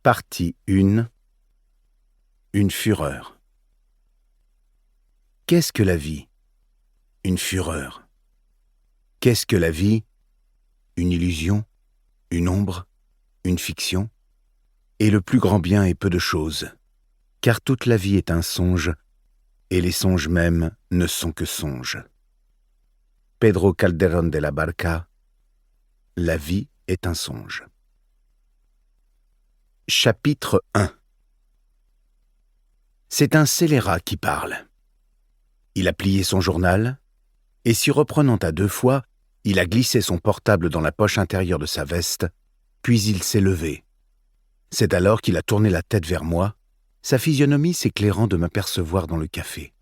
Partie 1. Une fureur. Qu'est-ce que la vie? Une fureur. Qu'est-ce que la vie? Une illusion, une ombre, une fiction. Et le plus grand bien est peu de choses, car toute la vie est un songe, et les songes mêmes ne sont que songes. Pedro Calderón de la Barca. La vie est un songe. Chapitre 1. C'est un scélérat qui parle. Il a plié son journal, et s'y reprenant à 2 fois, il a glissé son portable dans la poche intérieure de sa veste, puis il s'est levé. C'est alors qu'il a tourné la tête vers moi, sa physionomie s'éclairant de m'apercevoir dans le café.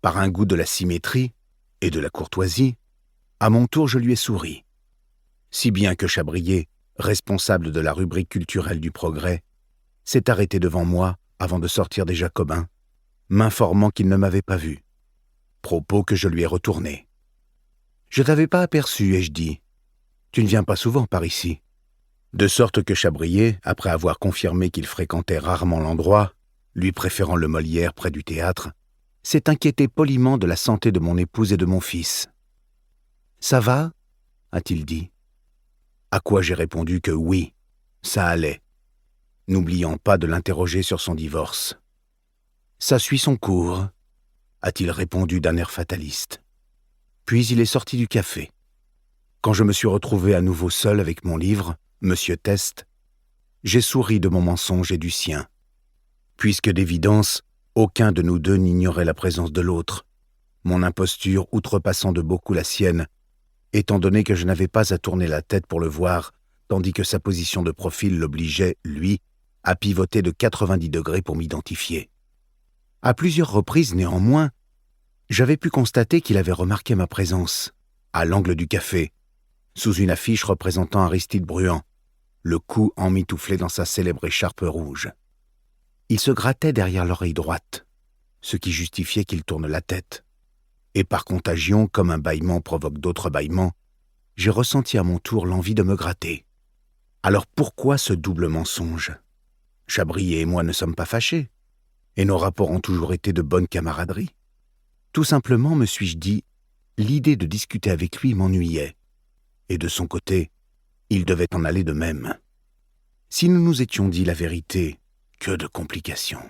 Par un goût de la symétrie et de la courtoisie, à mon tour je lui ai souri. Si bien que Chabrier, responsable de la rubrique culturelle du Progrès, s'est arrêté devant moi avant de sortir des Jacobins, m'informant qu'il ne m'avait pas vu. Propos que je lui ai retourné. « Je t'avais pas aperçu, ai-je dit. Tu ne viens pas souvent par ici. » De sorte que Chabrier, après avoir confirmé qu'il fréquentait rarement l'endroit, lui préférant le Molière près du théâtre, s'est inquiété poliment de la santé de mon épouse et de mon fils. « Ça va ?» a-t-il dit. À quoi j'ai répondu que oui, ça allait, n'oubliant pas de l'interroger sur son divorce. « Ça suit son cours », a-t-il répondu d'un air fataliste. Puis il est sorti du café. Quand je me suis retrouvé à nouveau seul avec mon livre, Monsieur Test, j'ai souri de mon mensonge et du sien, puisque d'évidence, aucun de nous deux n'ignorait la présence de l'autre, mon imposture outrepassant de beaucoup la sienne, étant donné que je n'avais pas à tourner la tête pour le voir, tandis que sa position de profil l'obligeait, lui, à pivoter de 90 degrés pour m'identifier. À plusieurs reprises, néanmoins, j'avais pu constater qu'il avait remarqué ma présence, à l'angle du café, sous une affiche représentant Aristide Bruand, le cou emmitouflé dans sa célèbre écharpe rouge. Il se grattait derrière l'oreille droite, ce qui justifiait qu'il tourne la tête. Et par contagion, comme un bâillement provoque d'autres bâillements, j'ai ressenti à mon tour l'envie de me gratter. Alors pourquoi ce double mensonge? Chabrier et moi ne sommes pas fâchés, et nos rapports ont toujours été de bonne camaraderie. Tout simplement, me suis-je dit, l'idée de discuter avec lui m'ennuyait, et de son côté, il devait en aller de même. Si nous nous étions dit la vérité, que de complications.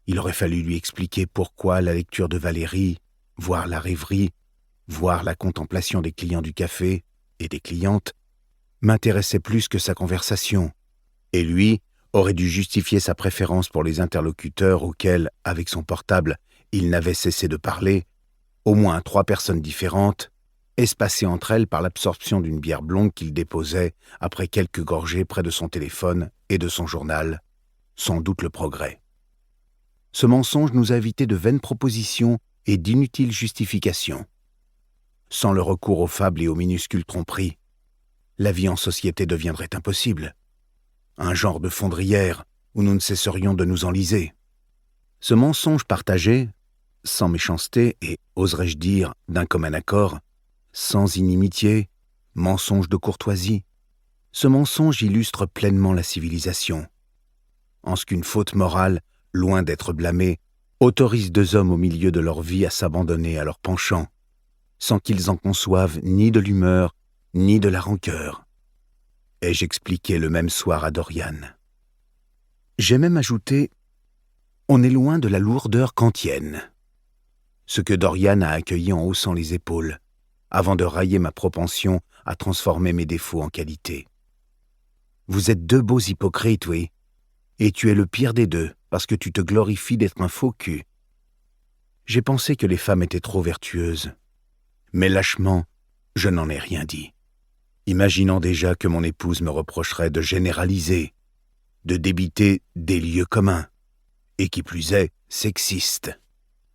Il aurait fallu lui expliquer pourquoi la lecture de Valérie, voire la rêverie, voire la contemplation des clients du café et des clientes, m'intéressait plus que sa conversation, et lui aurait dû justifier sa préférence pour les interlocuteurs auxquels, avec son portable, il n'avait cessé de parler, au moins 3 personnes différentes, espacées entre elles par l'absorption d'une bière blonde qu'il déposait après quelques gorgées près de son téléphone et de son journal, sans doute le Progrès. Ce mensonge nous a évité de vaines propositions et d'inutiles justifications. Sans le recours aux fables et aux minuscules tromperies, la vie en société deviendrait impossible. Un genre de fondrière où nous ne cesserions de nous enliser. Ce mensonge partagé, sans méchanceté et, oserais-je dire, d'un commun accord, sans inimitié, mensonge de courtoisie, ce mensonge illustre pleinement la civilisation. En ce qu'une faute morale, loin d'être blâmée, autorise 2 hommes au milieu de leur vie à s'abandonner à leur penchant, sans qu'ils en conçoivent ni de l'humeur, ni de la rancœur. Ai-je expliqué le même soir à Dorian. J'ai même ajouté « On est loin de la lourdeur kantienne », ce que Dorian a accueilli en haussant les épaules, avant de railler ma propension à transformer mes défauts en qualités. « Vous êtes 2 beaux hypocrites, oui, et tu es le pire des 2, parce que tu te glorifies d'être un faux cul. » J'ai pensé que les femmes étaient trop vertueuses, mais lâchement, je n'en ai rien dit, imaginant déjà que mon épouse me reprocherait de généraliser, de débiter des lieux communs, et qui plus est, sexiste.